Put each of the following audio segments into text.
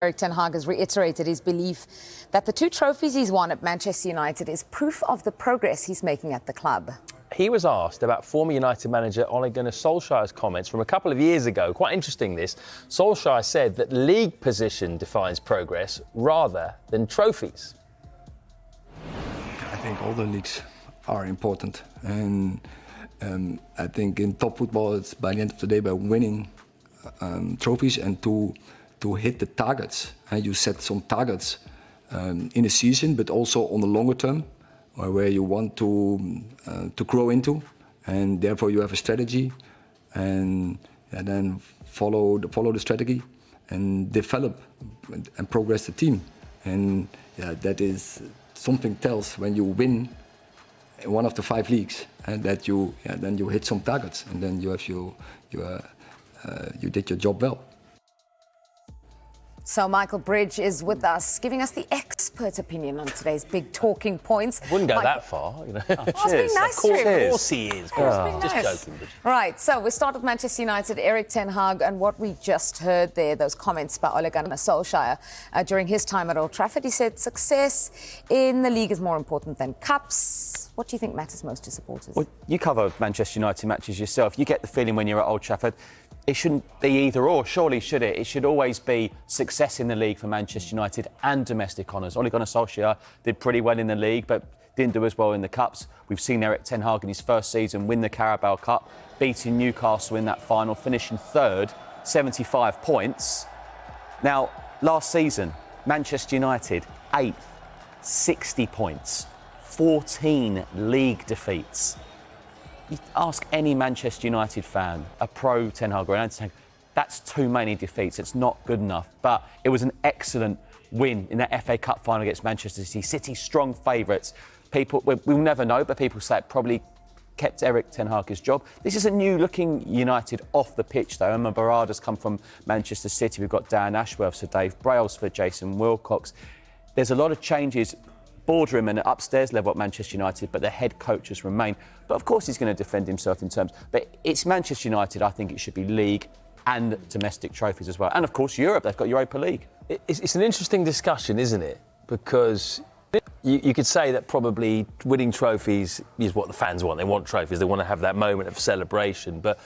Erik ten Hag has reiterated his belief that the 2 trophies he's won at Manchester United is proof of the progress he's making at the club. He was asked about former United manager Ole Gunnar Solskjaer's comments from a couple of years ago. Quite interesting this. Solskjaer said that league position defines progress rather than trophies. I think all the leagues are important. And I think in top football, it's by the end of the day by winning trophies and to hit the targets. And you set some targets in a season, but also on the longer term, where you want to grow into, and therefore you have a strategy, and then follow the strategy, and develop and progress the team. And that is something tells when you win one of the 5 leagues, and that you then you hit some targets, and then you have you did your job well. So Michael Bridge is with us, giving us the expert opinion on today's big talking points. Wouldn't go that far, you know. It's been nice to him. Of course he is. Just joking, Bridge. Right, so we start with Manchester United, Erik ten Hag, and what we just heard there, those comments by Ole Gunnar Solskjaer during his time at Old Trafford. He said success in the league is more important than cups. What do you think matters most to supporters? Well, you cover Manchester United matches yourself. You get the feeling when you're at Old Trafford, it shouldn't be either or, surely should it? It should always be success in the league for Manchester United and domestic honours. Ole Gunnar Solskjaer did pretty well in the league, but didn't do as well in the cups. We've seen Erik ten Hag in his first season win the Carabao Cup, beating Newcastle in that final, finishing 3rd, 75 points. Now, last season, Manchester United, 8th, 60 points, 14 league defeats. You ask any Manchester United fan, a pro Ten Hag or an anti-Ten Hag, that's too many defeats. It's not good enough. But it was an excellent win in that FA Cup final against Manchester City. City, strong favourites. People, we'll never know, but people say it probably kept Erik ten Hag his job. This is a new-looking United off the pitch, though. Emma Barada's come from Manchester City. We've got Dan Ashworth, Sir Dave Brailsford, Jason Wilcox. There's a lot of changes boardroom and upstairs level at Manchester United, but the head coach has remained. But of course he's going to defend himself in terms. But it's Manchester United. I think it should be league and domestic trophies as well. And of course Europe, they've got Europa League. It's an interesting discussion, isn't it? Because you could say that probably winning trophies is what the fans want. They want trophies. They want to have that moment of celebration. But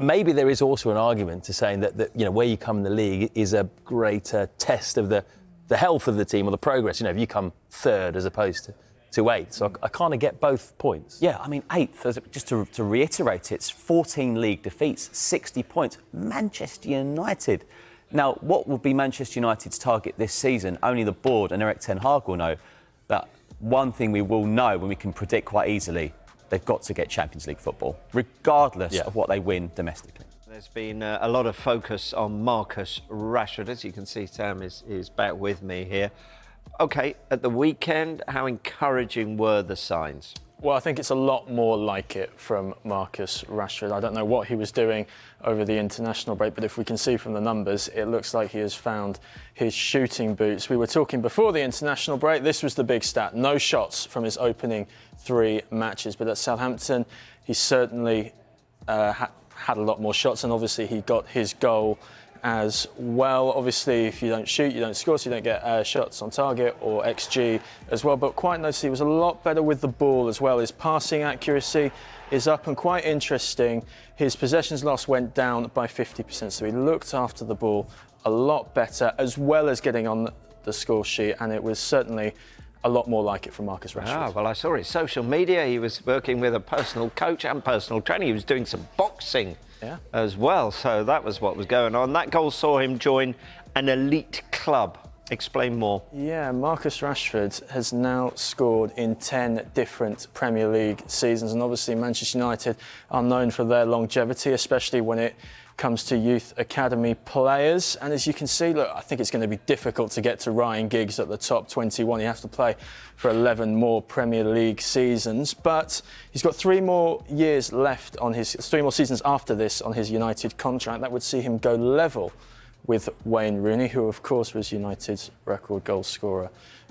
maybe there is also an argument to saying that you know, where you come in the league is a greater test of the health of the team or the progress. You know, if you come 3rd as opposed to 8th. So I kind of get both points. Yeah, I mean, 8th, just to reiterate, it's 14 league defeats, 60 points. Manchester United. Now, what will be Manchester United's target this season? Only the board and Erik ten Hag will know. But one thing we will know, and we can predict quite easily, they've got to get Champions League football, regardless of what they win domestically. There's been a lot of focus on Marcus Rashford. As you can see, Sam is back with me here. OK, at the weekend, how encouraging were the signs? Well, I think it's a lot more like it from Marcus Rashford. I don't know what he was doing over the international break, but if we can see from the numbers, it looks like he has found his shooting boots. We were talking before the international break. This was the big stat. No shots from his opening 3 matches. But at Southampton, he certainly had a lot more shots, and obviously he got his goal as well. Obviously, if you don't shoot, you don't score, so you don't get shots on target or XG as well. But quite noticeably, he was a lot better with the ball as well. His passing accuracy is up, and quite interesting, his possessions lost went down by 50%. So he looked after the ball a lot better, as well as getting on the score sheet, and it was certainly a lot more like it from Marcus Rashford. Ah, well, I saw his social media. He was working with a personal coach and personal trainer. He was doing some boxing as well. So that was what was going on. That goal saw him join an elite club. Explain more. Yeah, Marcus Rashford has now scored in 10 different Premier League seasons. And obviously Manchester United are known for their longevity, especially when it comes to youth academy players. And as you can see, look, I think it's going to be difficult to get to Ryan Giggs at the top 21. He has to play for 11 more Premier League seasons, but he's got 3 more years left on his 3 more seasons after this on his United contract. That would see him go level with Wayne Rooney, who of course was United's record goal scorer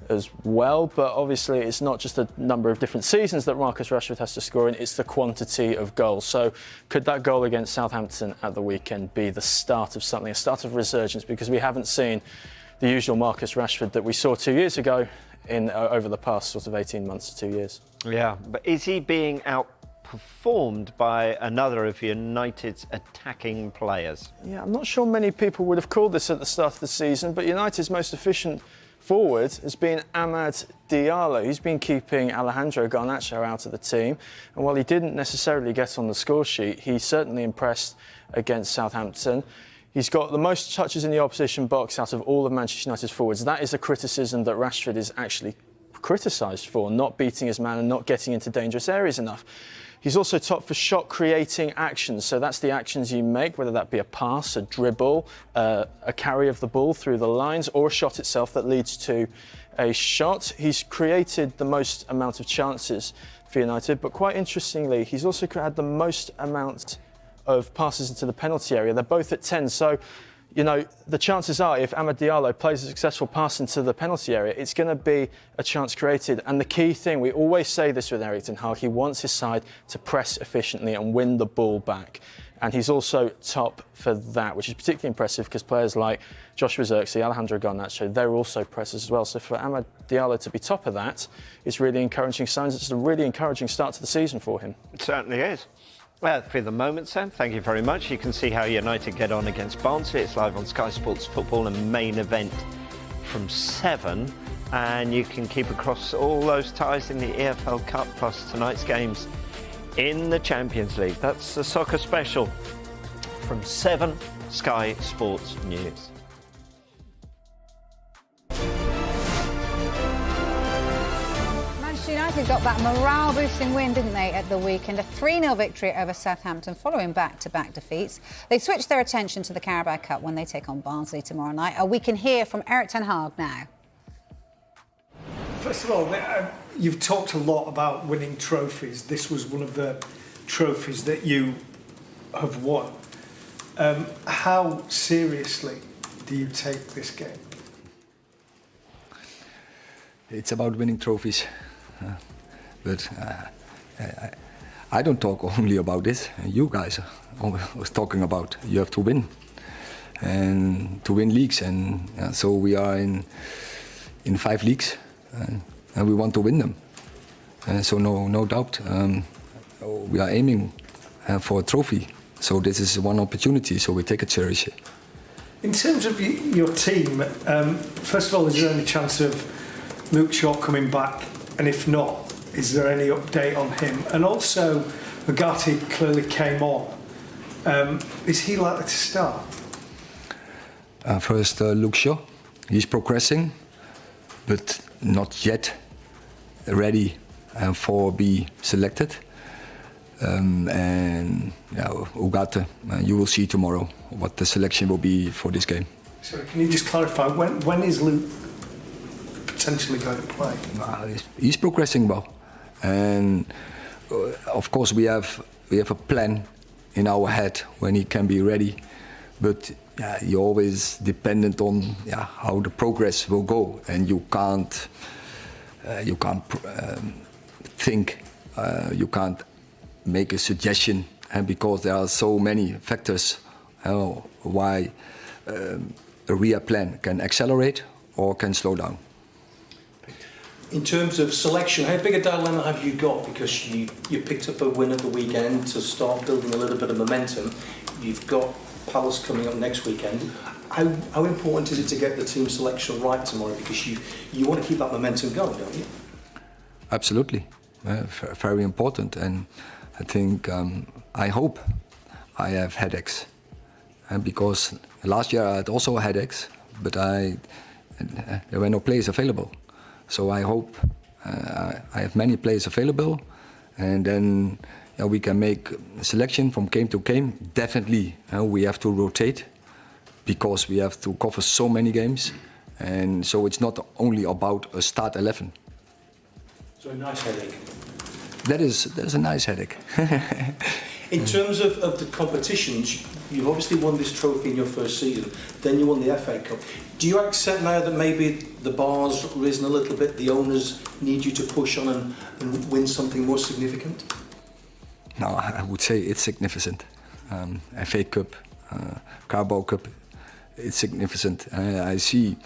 as well. But obviously it's not just the number of different seasons that Marcus Rashford has to score in, it's the quantity of goals. So could that goal against Southampton at the weekend be the start of something, a start of resurgence? Because we haven't seen the usual Marcus Rashford that we saw 2 years ago over the past sort of 18 months to 2 years. Yeah, but is he being outperformed by another of United's attacking players? Yeah, I'm not sure many people would have called this at the start of the season, but United's most efficient forward has been Amad Diallo. He's been keeping Alejandro Garnacho out of the team, and while he didn't necessarily get on the score sheet, he certainly impressed against Southampton. He's got the most touches in the opposition box out of all of Manchester United's forwards. That is a criticism that Rashford is actually criticised for, not beating his man and not getting into dangerous areas enough. He's also top for shot creating actions, so that's the actions you make, whether that be a pass, a dribble, a carry of the ball through the lines, or a shot itself that leads to a shot. He's created the most amount of chances for United, but quite interestingly, he's also had the most amount of passes into the penalty area. They're both at 10, so you know, the chances are if Amad Diallo plays a successful pass into the penalty area, it's going to be a chance created. And the key thing, we always say this with Erik ten Hag, he wants his side to press efficiently and win the ball back. And he's also top for that, which is particularly impressive because players like Joshua Zirkzee, Alejandro Garnacho, they're also pressers as well. So for Amad Diallo to be top of that, it's really encouraging signs. It's a really encouraging start to the season for him. It certainly is. Well, for the moment, Sam, thank you very much. You can see how United get on against Barnsley. It's live on Sky Sports Football and main event from 7. And you can keep across all those ties in the EFL Cup plus tonight's games in the Champions League. That's the soccer special from 7 Sky Sports News. United got that morale-boosting win, didn't they, at the weekend? A 3-0 victory over Southampton following back-to-back defeats. They switched their attention to the Carabao Cup when they take on Barnsley tomorrow night. We can hear from Erik ten Hag now. First of all, you've talked a lot about winning trophies. This was one of the trophies that you have won. How seriously do you take this game? It's about winning trophies. But I don't talk only about this. You guys was talking about you have to win and to win leagues, and so we are in 5 leagues, and we want to win them. So no doubt we are aiming for a trophy. So this is one opportunity. So we take it seriously. In terms of your team, first of all, is there any chance of Luke Shaw coming back? And if not, is there any update on him? And also, Agati clearly came on. Is he likely to start? First, Luke Shaw. He's progressing, but not yet ready for be selected. And Ugarte, you will see tomorrow what the selection will be for this game. Sorry, can you just clarify, when is Luke potentially going to play? He's progressing well, and of course we have a plan in our head when he can be ready, but you're always dependent on how the progress will go, and you can't think, you can't make a suggestion, and because there are so many factors why a real plan can accelerate or can slow down. In terms of selection, how big a dilemma have you got? Because you picked up a win at the weekend to start building a little bit of momentum. You've got Palace coming up next weekend. How important is it to get the team selection right tomorrow? Because you want to keep that momentum going, don't you? Absolutely, very important. And I think, I hope I have headaches. And because last year I had also headaches, but there were no players available. So I hope I have many players available, and then we can make a selection from game to game. Definitely, we have to rotate because we have to cover so many games, and so it's not only about a start 11. So a nice headache. That is a nice headache. In terms of the competitions, you've obviously won this trophy in your first season, then you won the FA Cup. Do you accept now that maybe the bar's risen a little bit, the owners need you to push on and win something more significant? No, I would say it's significant. FA Cup, Carabao Cup, it's significant. I see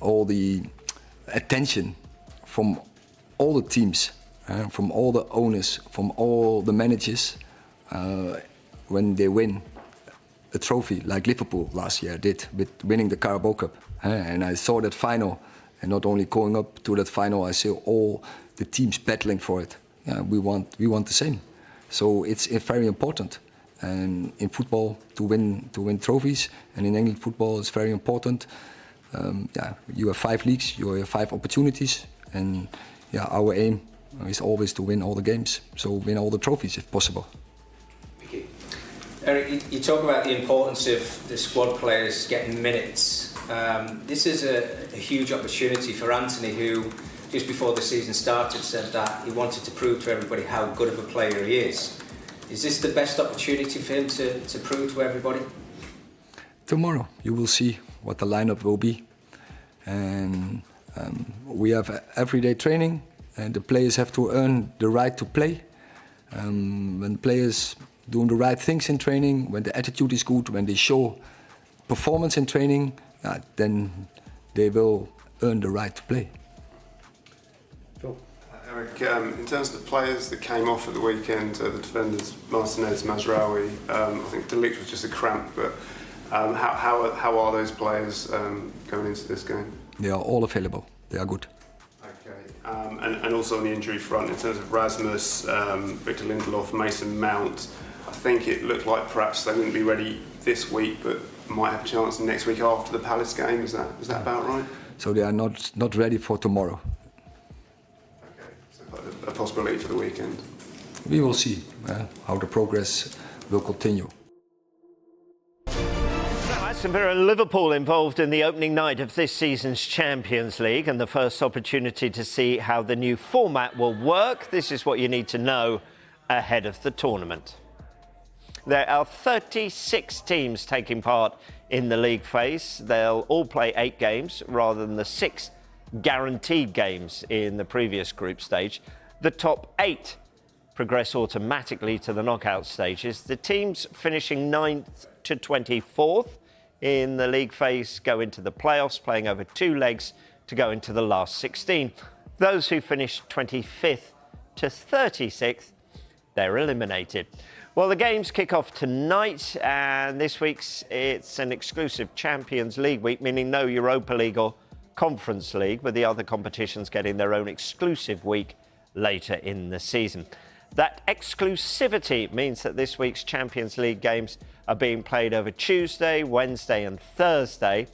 all the attention from all the teams, from all the owners, from all the managers, when they win a trophy like Liverpool last year did with winning the Carabao Cup. And I saw that final, and not only going up to that final, I saw all the teams battling for it. We want the same. So it's very important. And in football, to win trophies, and in England football, it's very important. You have 5 leagues, you have 5 opportunities, and our aim is always to win all the games. So win all the trophies if possible. Eric, you talk about the importance of the squad players getting minutes. This is a huge opportunity for Anthony, who just before the season started said that he wanted to prove to everybody how good of a player he is. Is this the best opportunity for him to prove to everybody? Tomorrow you will see what the lineup will be. And we have everyday training, and the players have to earn the right to play. When players doing the right things in training, when the attitude is good, when they show performance in training, then they will earn the right to play. Eric, in terms of the players that came off at the weekend, the defenders, Martinez, Mazraoui, I think De Ligt was just a cramp, but how are those players going into this game? They are all available. They are good. Okay, and also on the injury front, in terms of Rasmus, Victor Lindelof, Mason Mount, I think it looked like perhaps they wouldn't be ready this week, but might have a chance next week after the Palace game. Is that about right? So they are not ready for tomorrow. Okay, so a possibility for the weekend. We will see how the progress will continue. Aston Villa and Liverpool involved in the opening night of this season's Champions League, and the first opportunity to see how the new format will work. This is what you need to know ahead of the tournament. There are 36 teams taking part in the league phase. They'll all play 8 games rather than the 6 guaranteed games in the previous group stage. The top 8 progress automatically to the knockout stages. The teams finishing 9th to 24th in the league phase go into the playoffs, playing over 2 legs to go into the last 16. Those who finish 25th to 36th, they're eliminated. Well, the games kick off tonight, and this week's it's an exclusive Champions League week, meaning no Europa League or Conference League, with the other competitions getting their own exclusive week later in the season. That exclusivity means that this week's Champions League games are being played over Tuesday, Wednesday and Thursday.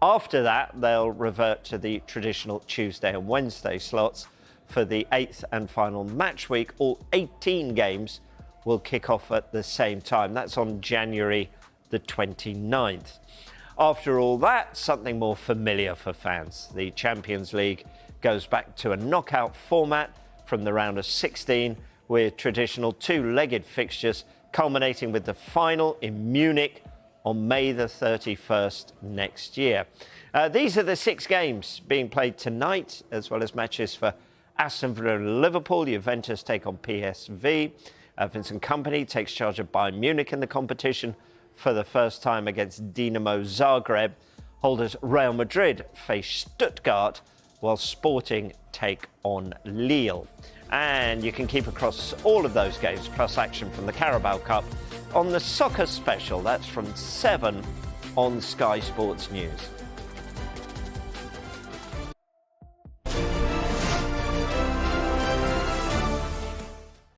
After that, they'll revert to the traditional Tuesday and Wednesday slots. For the 8th and final match week, all 18 games will kick off at the same time. That's on January the 29th. After all that, something more familiar for fans. The Champions League goes back to a knockout format from the round of 16, with traditional 2-legged fixtures culminating with the final in Munich on May the 31st next year. These are the 6 games being played tonight, as well as matches for Aston Villa and Liverpool. Juventus take on PSV. Vincent Kompany takes charge of Bayern Munich in the competition for the first time against Dinamo Zagreb. Holders Real Madrid face Stuttgart, while Sporting take on Lille. And you can keep across all of those games, plus action from the Carabao Cup, on the Soccer Special. That's from 7 on Sky Sports News.